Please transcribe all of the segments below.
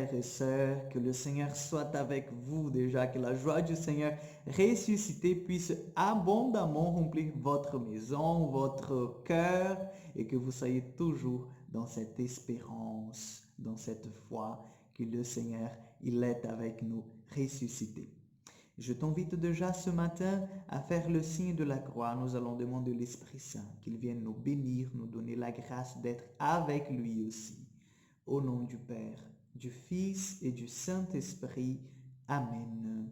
frères et sœurs, que le Seigneur soit avec vous déjà, que la joie du Seigneur ressuscité puisse abondamment remplir votre maison, votre cœur, et que vous soyez toujours dans cette espérance, dans cette foi que le Seigneur, il est avec nous ressuscité. Je t'invite déjà ce matin à faire le signe de la croix. Nous allons demander à l'Esprit Saint qu'il vienne nous bénir, nous donner la grâce d'être avec lui aussi. Au nom du Père, du Fils et du Saint-Esprit. Amen.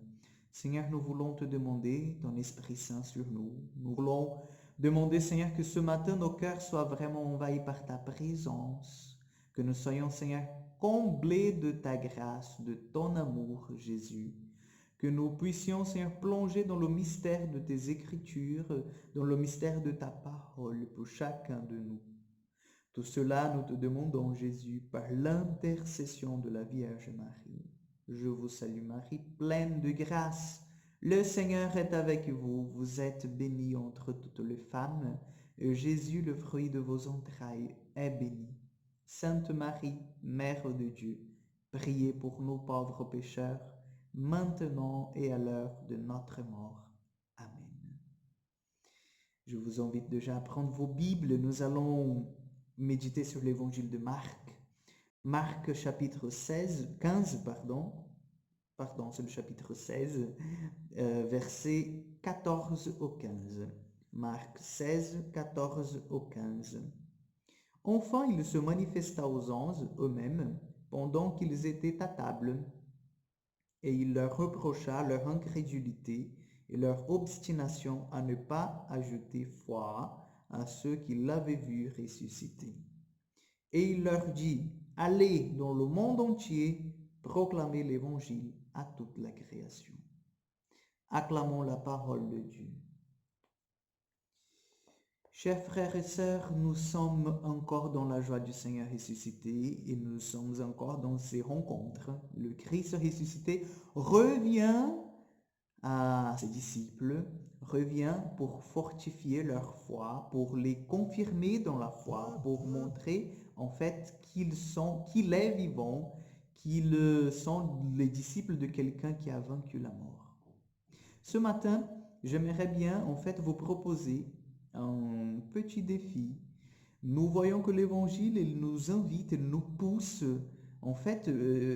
Seigneur, nous voulons te demander ton Esprit Saint sur nous. Nous voulons demander, Seigneur, que ce matin nos cœurs soient vraiment envahis par ta présence. Que nous soyons, Seigneur, comblés de ta grâce, de ton amour, Jésus. Que nous puissions, Seigneur, plonger dans le mystère de tes Écritures, dans le mystère de ta parole pour chacun de nous. Tout cela, nous te demandons, Jésus, par l'intercession de la Vierge Marie. Je vous salue, Marie, pleine de grâce. Le Seigneur est avec vous. Vous êtes bénie entre toutes les femmes, et Jésus, le fruit de vos entrailles, est béni. Sainte Marie, Mère de Dieu, priez pour nous pauvres pécheurs, maintenant et à l'heure de notre mort. Amen. Je vous invite déjà à prendre vos Bibles. Nous allons méditer sur l'évangile de Marc. Marc chapitre 15, c'est le chapitre 16, versets 14 au 15. Marc 16, 14 au 15. Enfin, il se manifesta aux anges eux-mêmes pendant qu'ils étaient à table, et il leur reprocha leur incrédulité et leur obstination à ne pas ajouter foi à ceux qui l'avaient vu ressusciter. Et il leur dit, allez dans le monde entier, proclamez l'évangile à toute la création. Acclamons la parole de Dieu. Chers frères et sœurs, nous sommes encore dans la joie du Seigneur ressuscité et nous sommes encore dans ces rencontres. Le Christ ressuscité revient à ses disciples, revient pour fortifier leur foi, pour les confirmer dans la foi, pour montrer en fait qu'il est vivant, qu'ils sont les disciples de quelqu'un qui a vaincu la mort. Ce matin, j'aimerais bien en fait vous proposer un petit défi. Nous voyons que l'évangile, il nous invite, il nous pousse. En fait,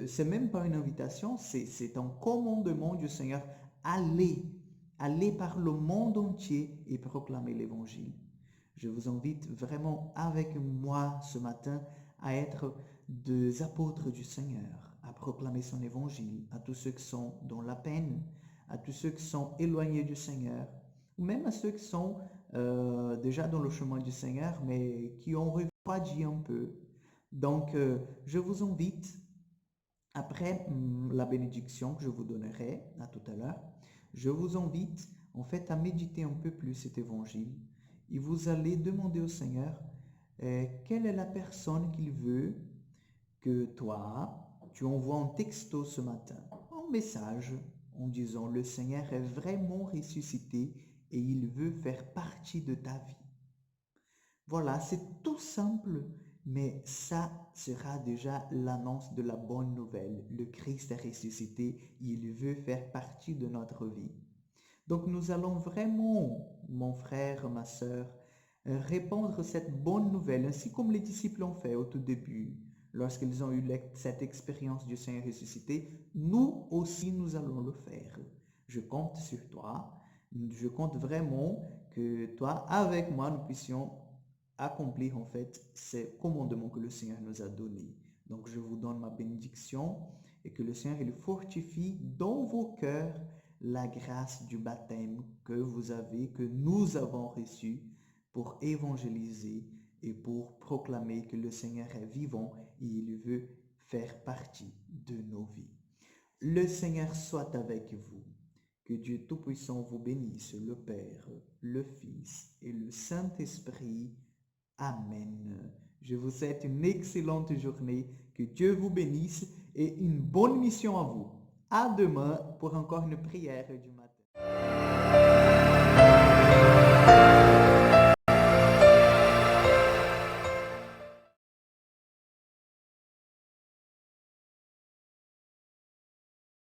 c'est même pas une invitation, c'est un commandement du Seigneur. Allez par le monde entier et proclamer l'évangile. Je vous invite vraiment avec moi ce matin à être des apôtres du Seigneur, à proclamer son évangile à tous ceux qui sont dans la peine, à tous ceux qui sont éloignés du Seigneur, ou même à ceux qui sont déjà dans le chemin du Seigneur, mais qui ont refroidi un peu. Donc, je vous invite, après la bénédiction que je vous donnerai à tout à l'heure, je vous invite en fait à méditer un peu plus cet évangile et vous allez demander au Seigneur quelle est la personne qu'il veut que toi, tu envoies un texto ce matin, un message en disant le Seigneur est vraiment ressuscité et il veut faire partie de ta vie. Voilà, c'est tout simple, mais ça sera déjà l'annonce de la bonne nouvelle. Le Christ est ressuscité, il veut faire partie de notre vie. Donc nous allons vraiment, mon frère, ma sœur, répandre cette bonne nouvelle, ainsi comme les disciples ont fait au tout début, lorsqu'ils ont eu cette expérience du Seigneur ressuscité. Nous aussi, nous allons le faire. Je compte sur toi. Je compte vraiment que toi, avec moi, nous puissions accomplir en fait ces commandements que le Seigneur nous a donnés. Donc je vous donne ma bénédiction et que le Seigneur il fortifie dans vos cœurs la grâce du baptême que vous avez, que nous avons reçu pour évangéliser et pour proclamer que le Seigneur est vivant et il veut faire partie de nos vies. Le Seigneur soit avec vous. Que Dieu Tout-Puissant vous bénisse, le Père, le Fils et le Saint-Esprit. Amen. Je vous souhaite une excellente journée. Que Dieu vous bénisse et une bonne mission à vous. À demain pour encore une prière du matin.